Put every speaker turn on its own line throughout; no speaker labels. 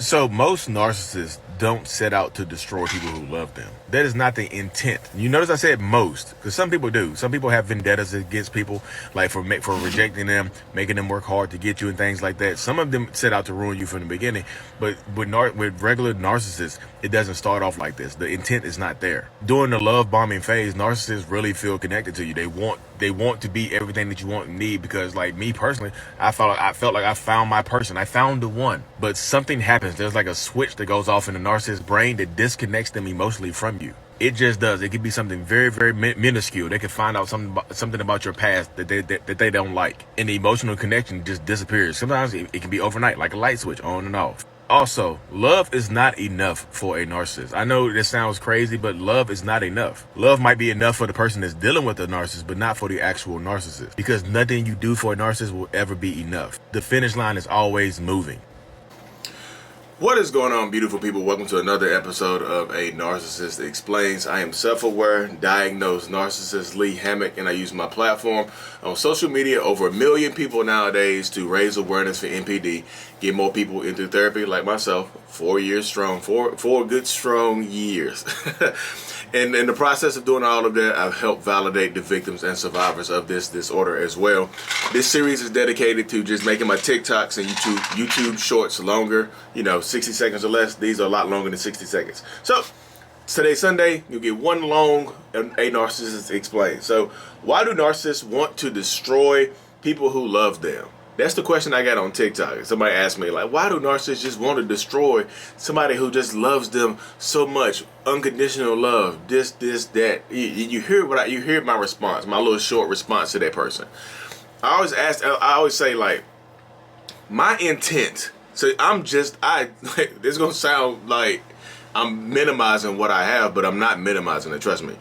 So most narcissists don't set out to destroy people who love them. That is not the intent. You notice I said most, because some people do. Some people have vendettas against people, like for rejecting them, making them work hard to get you and things like that. Some of them set out to ruin you from the beginning, but with regular narcissists, it doesn't start off like this. The intent is not there. During the love bombing phase, narcissists really feel connected to you. They want to be everything that you want and need, because like me personally, I felt like I found my person. I found the one. But something happens. There's like a switch that goes off in the narcissist's brain that disconnects them emotionally from you. It just does. It could be something very, very minuscule. They could find out something about your past that they don't like, and the emotional connection just disappears. Sometimes it can be overnight, like a light switch, on and off. Also, love is not enough for a narcissist. I know this sounds crazy, but love is not enough. Love might be enough for the person that's dealing with a narcissist, but not for the actual narcissist, because nothing you do for a narcissist will ever be enough. The finish line is always moving. What is going on, beautiful people? Welcome to another episode of A Narcissist Explains. I am self-aware, diagnosed narcissist Lee Hammock, and I use my platform on social media, over 1 million people nowadays, to raise awareness for NPD, get more people into therapy like myself, 4 years strong, four good strong years. And in the process of doing all of that, I've helped validate the victims and survivors of this disorder as well. This series is dedicated to just making my TikToks and YouTube shorts longer, 60 seconds or less. These are a lot longer than 60 seconds. So today's Sunday, you'll get one long A Narcissist Explains. So why do narcissists want to destroy people who love them? That's the question I got on TikTok. Somebody asked me, like, why do narcissists just want to destroy somebody who just loves them so much? Unconditional love, this, that. You hear my response, my little short response to that person. I always say, like, my intent. So this is going to sound like I'm minimizing what I have, but I'm not minimizing it, trust me.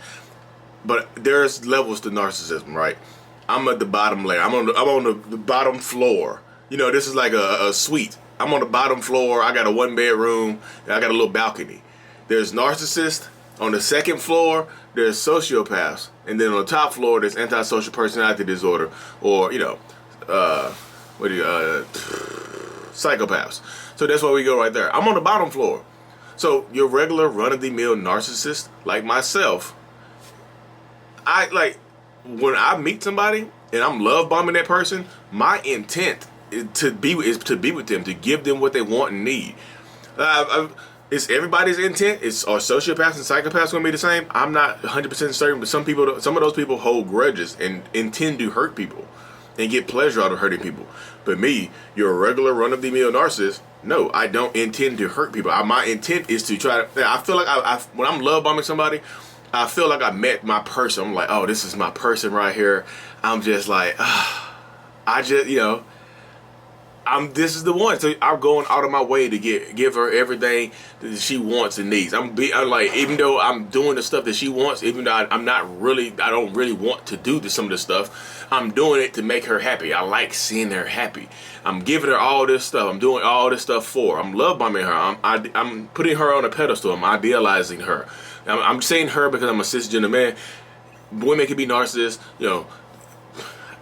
But there's levels to narcissism, right? I'm at the bottom layer. I'm on the bottom floor. This is like a suite. I'm on the bottom floor. I got a 1-bedroom, and I got a little balcony. There's narcissists. On the second floor, there's sociopaths. And then on the top floor, there's antisocial personality disorder, or, psychopaths. So that's where we go right there. I'm on the bottom floor. So your regular run-of-the-mill narcissist, like myself, when I meet somebody and I'm love bombing that person, my intent is to be with them, to give them what they want and need. It's everybody's intent. Are sociopaths and psychopaths going to be the same? I'm not 100% certain, but some of those people hold grudges and intend to hurt people and get pleasure out of hurting people. But me, you're a regular run-of-the-mill narcissist. No, I don't intend to hurt people. My intent is to try to. I feel like when I'm love bombing somebody, I feel like I met my person. I'm like, oh, this is my person right here. I'm just like, this is the one. So I'm going out of my way to give her everything that she wants and needs. I'm like, even though I'm doing the stuff that she wants, even though I don't really want to do some of the stuff, I'm doing it to make her happy. I like seeing her happy. I'm giving her all this stuff. I'm doing all this stuff for her. I'm love bombing her. I'm putting her on a pedestal. I'm idealizing her. I'm saying her because I'm a cisgender man. Women can be narcissists,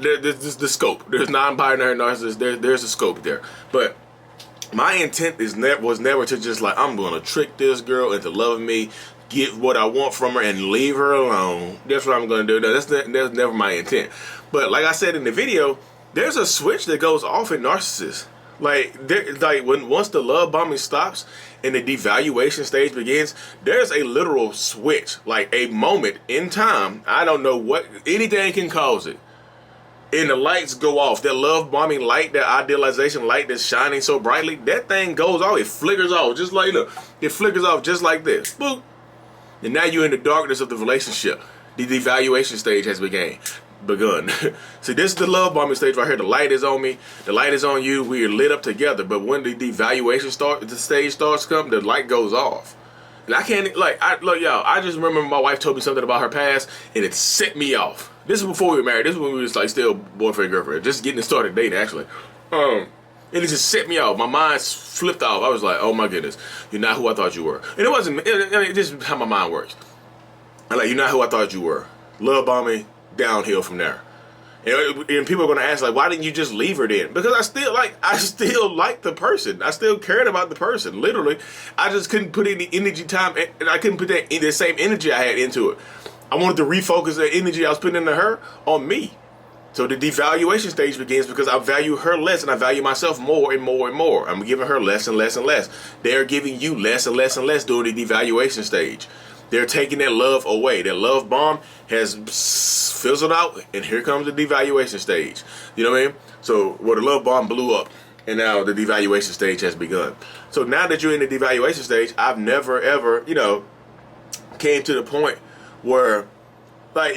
There's the scope. There's non-binary narcissists. There's a scope there. But my intent was never to just like, I'm going to trick this girl into loving me, get what I want from her, and leave her alone. That's what I'm going to do. That's never my intent. But like I said in the video, there's a switch that goes off in narcissists. Once the love bombing stops and the devaluation stage begins, there's a literal switch, like a moment in time. I don't know what, anything can cause it. And the lights go off. That love bombing light, that idealization light that's shining so brightly, that thing goes off. It flickers off just like, it flickers off just like this. Boop. And now you're in the darkness of the relationship. The devaluation stage has begun. See, this is the love bombing stage right here. The light is on me. The light is on you. We are lit up together. But when the devaluation stage starts to come, the light goes off. And I can't, y'all, I just remember my wife told me something about her past, and it set me off. This is before we were married. This is when we was still boyfriend, girlfriend. Just getting started dating, actually. And it just set me off. My mind flipped off. I was like, oh my goodness, you're not who I thought you were. And it wasn't, it just how my mind works. I'm like, you're not who I thought you were. Love bombing, downhill from there. And people are going to ask, like, why didn't you just leave her then? Because I still like the person. I still cared about the person. Literally, I just couldn't put any energy, time, and I couldn't put the same energy I had into it. I wanted to refocus the energy I was putting into her on me. So the devaluation stage begins because I value her less and I value myself more and more and more. I'm giving her less and less and less. They're giving you less and less and less during the devaluation stage. They're taking that love away. That love bomb has fizzled out, and here comes the devaluation stage. You know what I mean? So, the love bomb blew up, and now the devaluation stage has begun. So now that you're in the devaluation stage, I've never, ever, came to the point where, like,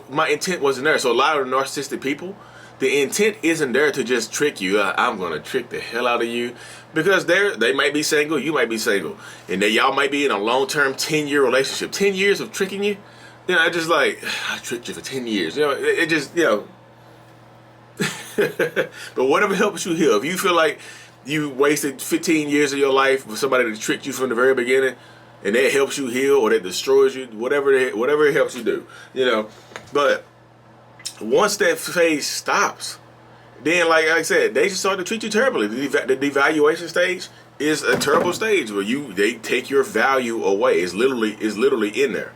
my intent wasn't there. So a lot of the narcissistic people, the intent isn't there to just trick you. I'm going to trick the hell out of you. Because they might be single, you might be single. And y'all might be in a long-term 10-year relationship. 10 years of tricking you? I just I tricked you for 10 years. It just, But whatever helps you heal. If you feel like you wasted 15 years of your life with somebody that tricked you from the very beginning, and that helps you heal or that destroys you, whatever it helps you do, But once that phase stops, then, like I said, they just start to treat you terribly. The devaluation stage is a terrible stage where they take your value away. It's literally in there.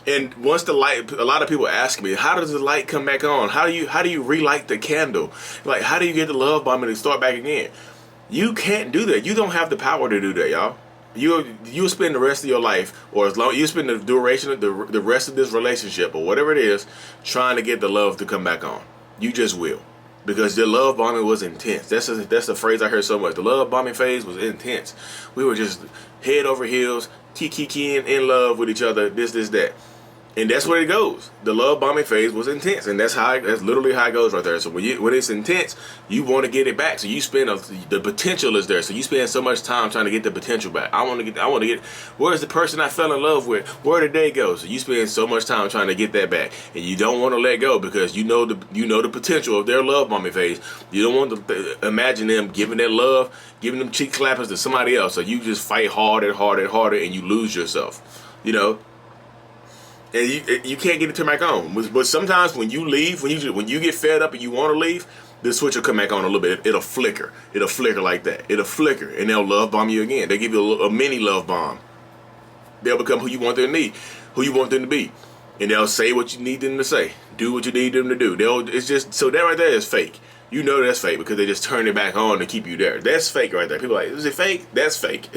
And once the light, a lot of people ask me, how does the light come back on? How do you relight the candle? Like, how do you get the love bomb and start back again? You can't do that. You don't have the power to do that, y'all. You'll spend the rest of your life, or as long you spend the duration of the rest of this relationship or whatever it is, trying to get the love to come back on. You just will. Because the love bombing was intense. That's the phrase I heard so much. The love bombing phase was intense. We were just head over heels, kiki in love with each other, this, that. And that's where it goes. The love bombing phase was intense, and that's literally how it goes right there. So when it's intense, you want to get it back. So you spend the potential is there. So you spend so much time trying to get the potential back. I want to get. Where's the person I fell in love with? Where did they go? So you spend so much time trying to get that back, and you don't want to let go because you know the potential of their love bombing phase. You don't want to imagine them giving that love, giving them cheek clappers to somebody else. So you just fight harder, and you lose yourself. And you can't get it to back on. But sometimes when you leave, when you get fed up and you want to leave, the switch will come back on a little bit. It'll flicker. It'll flicker like that. It'll flicker, and they'll love bomb you again. They give you a mini love bomb. They'll become who you want them to be, and they'll say what you need them to say, do what you need them to do. It's just so that right there is fake. You know that's fake because they just turn it back on to keep you there. That's fake right there. People are like, is it fake? That's fake.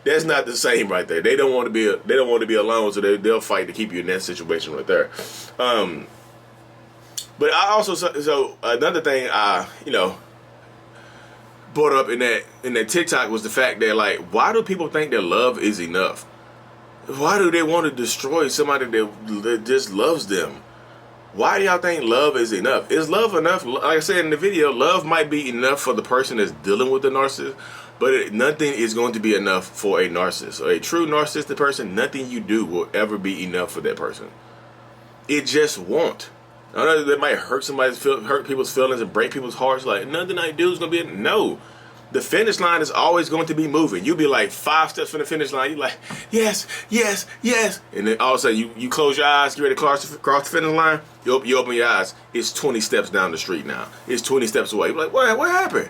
That's not the same right there. They don't want to be alone, so they'll fight to keep you in that situation right there. But I also so another thing I brought up in that TikTok was the fact that, like, why do people think that love is enough? Why do they want to destroy somebody that just loves them? Why do y'all think love is enough? Is love enough? Like I said in the video, love might be enough for the person that's dealing with the narcissist, but nothing is going to be enough for a narcissist. Or a true narcissistic person, nothing you do will ever be enough for that person. It just won't. I know that might hurt people's feelings and break people's hearts. Like, nothing I do is going to be no. The finish line is always going to be moving. You'll be like 5 steps from the finish line. You're like, yes, yes, yes. And then all of a sudden, you close your eyes, get ready to cross the finish line. You open your eyes. It's 20 steps down the street now. It's 20 steps away. You're like, what happened?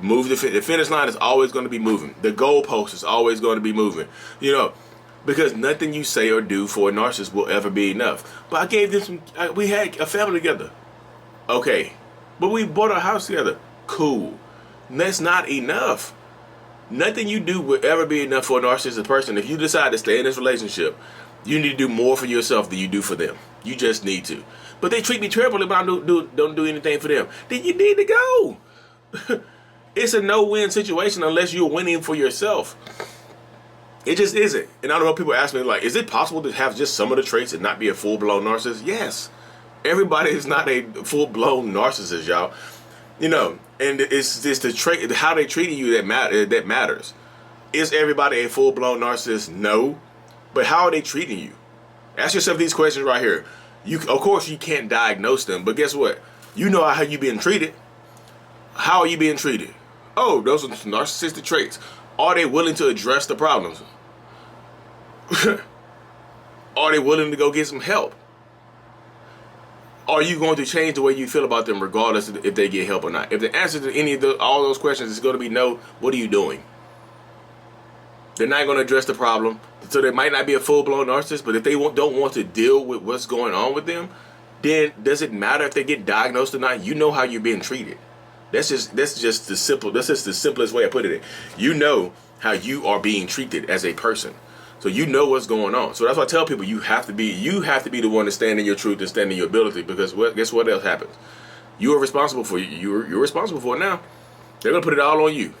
The finish line is always going to be moving. The goalpost is always going to be moving. Because nothing you say or do for a narcissist will ever be enough. But I gave them we had a family together. Okay. But we bought our house together. Cool. That's not enough. Nothing you do will ever be enough for a narcissistic person. If you decide to stay in this relationship, you need to do more for yourself than you do for them. You just need to. But they treat me terribly, but I don't do anything for them. Then you need to go. It's a no-win situation unless you're winning for yourself. It just isn't. And I don't know, people ask me, like, is it possible to have just some of the traits and not be a full-blown narcissist? Yes. Everybody is not a full-blown narcissist, y'all. And it's just the trait, how they treat you that matters. Is everybody a full-blown narcissist? No. But how are they treating you? Ask yourself these questions right here. Of course, you can't diagnose them, but guess what? You know how you're being treated. How are you being treated? Oh, those are narcissistic traits. Are they willing to address the problems? Are they willing to go get some help?
are you going to change the way you feel about them regardless of if they get help or not? If the answer to any of all those questions is going to be no, what are you doing? They're not going to address the problem. So they might not be a full-blown narcissist, but if they don't want to deal with what's going on with them, then does it matter if they get diagnosed or not? You know how you're being treated. That's just the simplest way I put it. You know how you are being treated as a person. So you know what's going on. So that's why I tell people you have to be the one to stand in your truth and stand in your ability, because guess what else happens? You are responsible for you're responsible for it now. They're gonna put it all on you.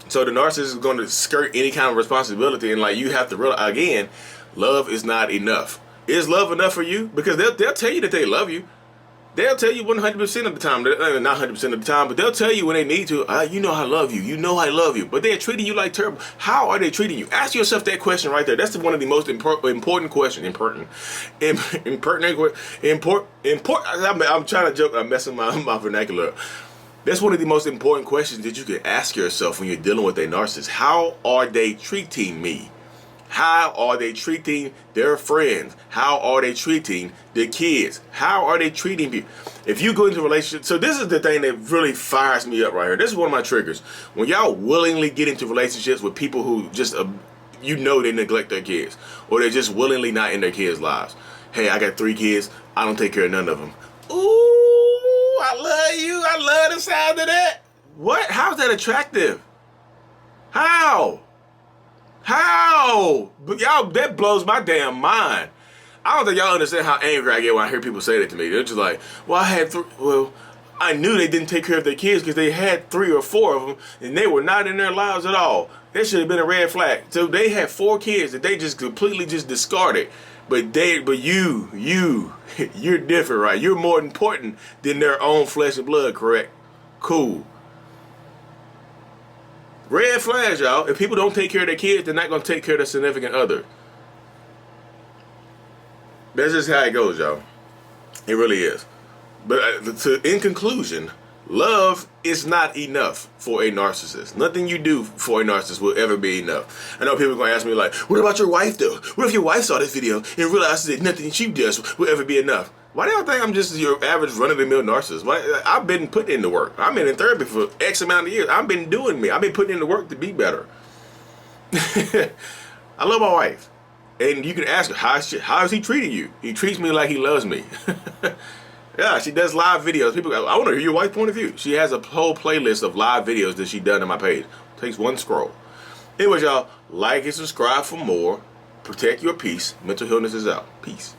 So the narcissist is going to skirt any kind of responsibility, and like you have to realize again, love is not enough. Is love enough for you? Because they'll tell you that they love you. They'll tell you 100% of the time, not 100% of the time, but they'll tell you when they need to, you know I love you, you know I love you, but they're treating you like terrible. How are they treating you? Ask yourself that question right there. That's one of the most important questions. I'm trying to joke, I'm messing my vernacular up. That's one of the most important questions that you can ask yourself when you're dealing with a narcissist. How are they treating me? How are they treating their friends? How are they treating their kids? How are they treating people? If you go into a relationship, so this is the thing that really fires me up right here. This is one of my triggers. When y'all willingly get into relationships with people who just, they neglect their kids, or they're just willingly not in their kids' lives. Hey, I got 3 kids. I don't take care of none of them. Ooh, I love you. I love the sound of that. What? How's that attractive? How? But y'all, that blows my damn mind. I don't think y'all understand how angry I get when I hear people say that to me. They're just like, well, I knew they didn't take care of their kids because they had 3 or 4 of them and they were not in their lives at all. That should have been a red flag. So they had 4 kids that they just completely just discarded. But you're different, right? You're more important than their own flesh and blood, correct? Cool. Red flags, y'all. If people don't take care of their kids, they're not going to take care of their significant other. That's just how it goes, y'all. It really is. But in conclusion, love is not enough for a narcissist. Nothing you do for a narcissist will ever be enough. I know people are going to ask me like, what about your wife though? What if your wife saw this video and realized that nothing she does will ever be enough? Why do y'all think I'm just your average run-of-the-mill narcissist? I've been putting in the work. I've been in therapy for X amount of years. I've been doing me. I've been putting in the work to be better. I love my wife. And you can ask her, how is he treating you? He treats me like he loves me. Yeah, she does live videos. People go, I want to hear your wife's point of view. She has a whole playlist of live videos that she done on my page. Takes one scroll. Anyways, y'all, like and subscribe for more. Protect your peace. Mental illness is out. Peace.